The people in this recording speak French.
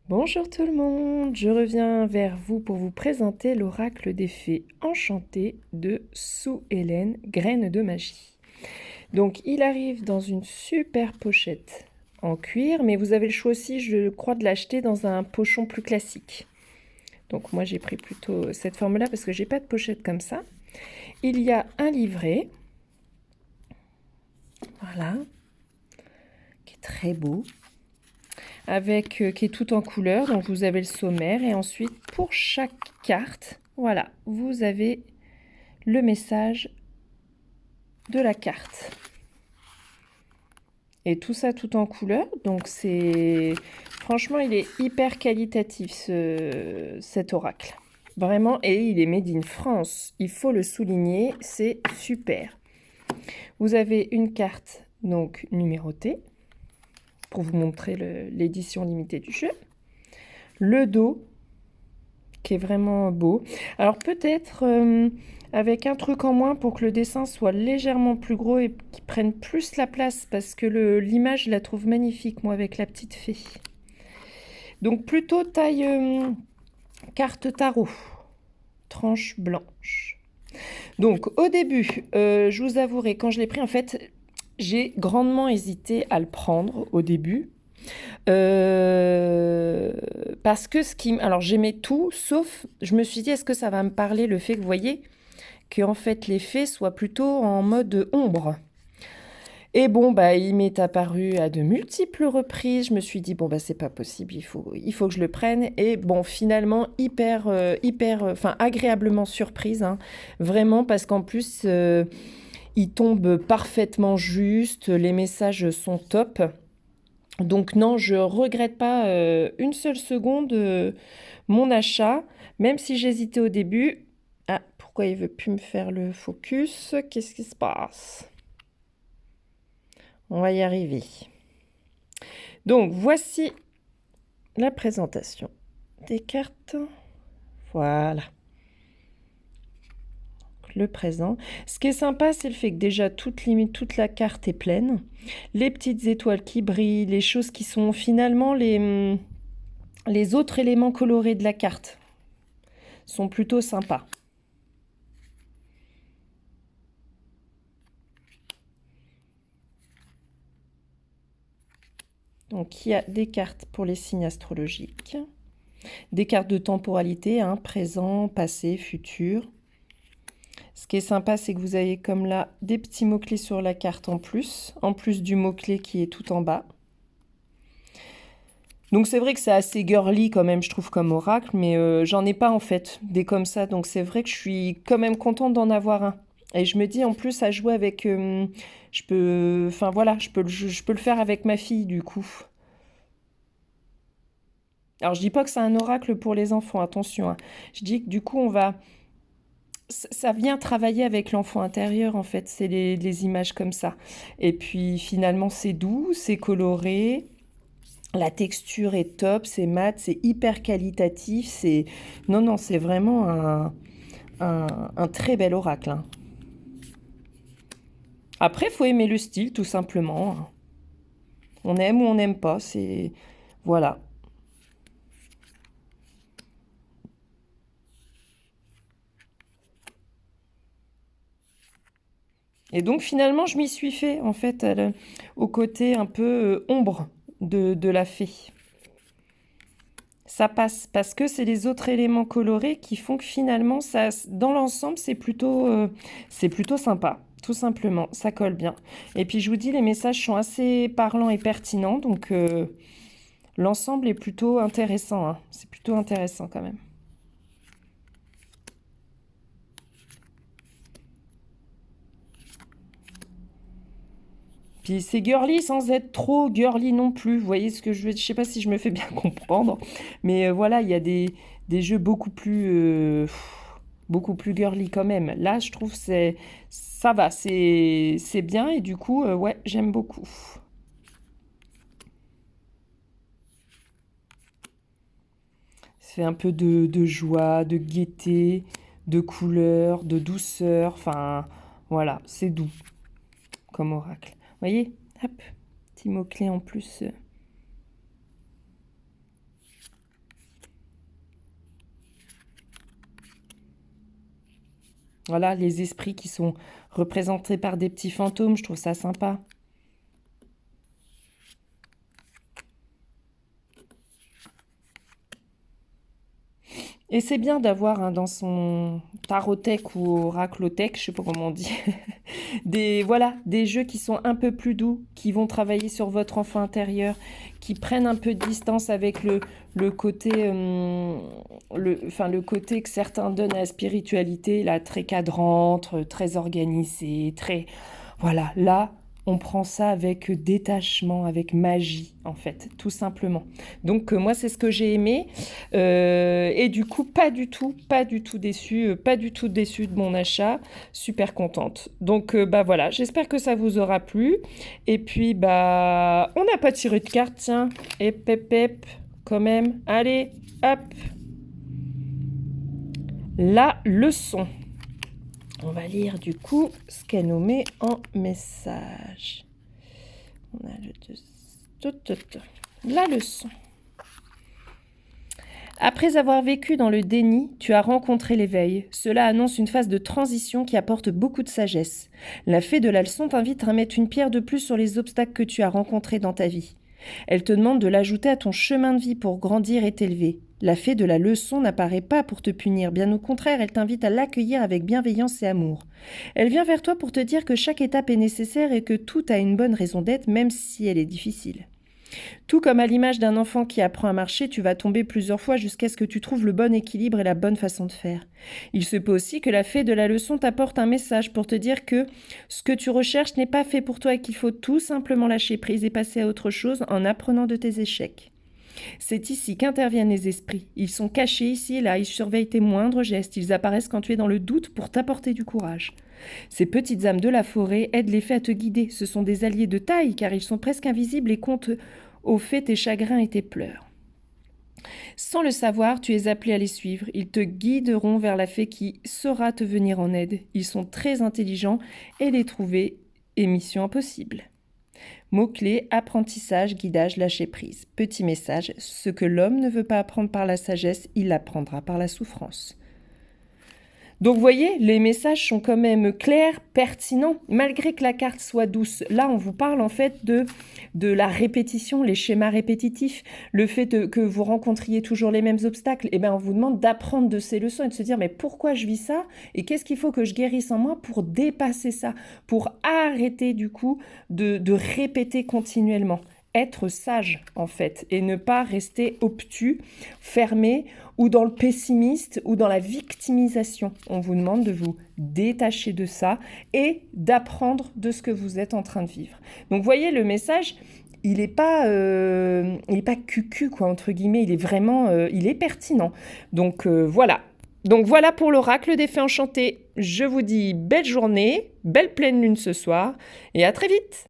Bonjour tout le monde, je reviens vers vous pour vous présenter l'oracle des fées enchantées de Sue Ellen, Graines de magie. Donc il arrive dans une super pochette en cuir, mais vous avez le choix aussi, je crois, de l'acheter dans un pochon plus classique. Donc moi j'ai pris plutôt cette forme-là parce que j'ai pas de pochette comme ça. Il y a un livret, voilà, qui est très beau, qui est tout en couleur. Donc vous avez le sommaire et ensuite pour chaque carte, voilà, vous avez le message de la carte. Et tout ça tout en couleur. Donc c'est franchement, il est hyper qualitatif cet oracle. Vraiment, et il est made in France. Il faut le souligner, c'est super. Vous avez une carte donc numérotée pour vous montrer l'édition limitée du jeu. Le dos qui est vraiment beau. Alors peut-être avec un truc en moins pour que le dessin soit légèrement plus gros et qu'il prenne plus la place parce que l'image, je la trouve magnifique, moi, avec la petite fée. Donc plutôt taille carte tarot, tranche blanche. Donc au début, je vous avouerai, quand je l'ai pris, en fait, j'ai grandement hésité à le prendre au début. Parce que alors j'aimais tout, sauf je me suis dit, est-ce que ça va me parler le fait que vous voyez que en fait les fées soient plutôt en mode ombre. Et bon, bah, il m'est apparu à de multiples reprises. Je me suis dit, bon, bah, c'est pas possible, il faut que je le prenne. Et bon, finalement, agréablement surprise, hein, vraiment, parce qu'en plus, il tombe parfaitement juste, les messages sont top. Donc non, je regrette pas une seule seconde mon achat, même si j'hésitais au début. Ah, pourquoi il veut plus me faire le focus? Qu'est-ce qui se passe? On va y arriver. Donc voici la présentation des cartes. Voilà. Le présent. Ce qui est sympa, c'est le fait que déjà toute la carte est pleine. Les petites étoiles qui brillent, les choses qui sont finalement les autres éléments colorés de la carte sont plutôt sympas. Donc il y a des cartes pour les signes astrologiques, des cartes de temporalité, hein, présent, passé, futur. Ce qui est sympa, c'est que vous avez comme là des petits mots-clés sur la carte en plus du mot-clé qui est tout en bas. Donc c'est vrai que c'est assez girly quand même, je trouve, comme oracle, mais j'en ai pas en fait des comme ça. Donc c'est vrai que je suis quand même contente d'en avoir un. Et je me dis en plus à jouer avec, enfin voilà, je peux le faire avec ma fille du coup. Alors je dis pas que c'est un oracle pour les enfants, attention, hein. Je dis que du coup ça vient travailler avec l'enfant intérieur en fait, c'est les images comme ça. Et puis finalement c'est doux, c'est coloré. La texture est top, c'est mat, c'est hyper qualitatif, c'est... Non, non, c'est vraiment un très bel oracle, hein. Après, il faut aimer le style, tout simplement. On aime ou on n'aime pas, c'est... Voilà. Et donc, finalement, je m'y suis fait, en fait, au côté un peu ombre de la fée. Ça passe, parce que c'est les autres éléments colorés qui font que finalement, ça, dans l'ensemble, c'est plutôt sympa. Tout simplement, ça colle bien. Et puis je vous dis, les messages sont assez parlants et pertinents, donc l'ensemble est plutôt intéressant, hein. C'est plutôt intéressant quand même. Puis c'est girly sans être trop girly non plus. Vous voyez ce que je veux dire? Je sais pas si je me fais bien comprendre, mais voilà, il y a des jeux beaucoup plus girly quand même. Là, je trouve ça va, c'est bien et du coup, ouais, j'aime beaucoup. Ça fait un peu de joie, de gaieté, de couleur, de douceur. Enfin, voilà, c'est doux comme oracle. Vous voyez? Hop, petit mot-clé en plus. Voilà, les esprits qui sont représentés par des petits fantômes, je trouve ça sympa. Et c'est bien d'avoir dans son tarothèque ou oraclothèque, je sais pas comment on dit, des jeux qui sont un peu plus doux, qui vont travailler sur votre enfant intérieur, qui prennent un peu de distance avec le côté, le côté que certains donnent à la spiritualité, là, très cadrante, très organisée, très... Voilà, là, on prend ça avec détachement, avec magie, en fait, tout simplement. Donc, moi, c'est ce que j'ai aimé. Et du coup, pas du tout déçue, pas du tout déçue de mon achat. Super contente. Donc, bah voilà, j'espère que ça vous aura plu. Et puis, bah, on n'a pas tiré de carte, tiens. Et pep, quand même. Allez, hop. La leçon. On va lire du coup ce qu'elle nous met en message. On a la leçon. Après avoir vécu dans le déni, tu as rencontré l'éveil. Cela annonce une phase de transition qui apporte beaucoup de sagesse. La fée de la leçon t'invite à mettre une pierre de plus sur les obstacles que tu as rencontrés dans ta vie. Elle te demande de l'ajouter à ton chemin de vie pour grandir et t'élever. La fée de la leçon n'apparaît pas pour te punir, bien au contraire, elle t'invite à l'accueillir avec bienveillance et amour. Elle vient vers toi pour te dire que chaque étape est nécessaire et que tout a une bonne raison d'être, même si elle est difficile. Tout comme à l'image d'un enfant qui apprend à marcher, tu vas tomber plusieurs fois jusqu'à ce que tu trouves le bon équilibre et la bonne façon de faire. Il se peut aussi que la fée de la leçon t'apporte un message pour te dire que ce que tu recherches n'est pas fait pour toi et qu'il faut tout simplement lâcher prise et passer à autre chose en apprenant de tes échecs. C'est ici qu'interviennent les esprits. Ils sont cachés ici et là, ils surveillent tes moindres gestes, ils apparaissent quand tu es dans le doute pour t'apporter du courage. Ces petites âmes de la forêt aident les fées à te guider. Ce sont des alliés de taille car ils sont presque invisibles et comptent au fait tes chagrins et tes pleurs. Sans le savoir, tu es appelé à les suivre. Ils te guideront vers la fée qui saura te venir en aide. Ils sont très intelligents et les trouver est mission impossible. Mots-clés, apprentissage, guidage, lâcher prise. Petit message, ce que l'homme ne veut pas apprendre par la sagesse, il l'apprendra par la souffrance. Donc vous voyez, les messages sont quand même clairs, pertinents, malgré que la carte soit douce. Là, on vous parle en fait de la répétition, les schémas répétitifs, le fait que vous rencontriez toujours les mêmes obstacles. Et bien, on vous demande d'apprendre de ces leçons et de se dire, mais pourquoi je vis ça? Et qu'est-ce qu'il faut que je guérisse en moi pour dépasser ça? Pour arrêter du coup de répéter continuellement. Être sage en fait et ne pas rester obtus, fermé ou dans le pessimiste ou dans la victimisation. On vous demande de vous détacher de ça et d'apprendre de ce que vous êtes en train de vivre. Donc voyez, le message, il n'est pas cucu quoi entre guillemets, il est vraiment il est pertinent. Donc voilà. Donc voilà pour l'oracle des fées enchantées. Je vous dis belle journée, belle pleine lune ce soir et à très vite.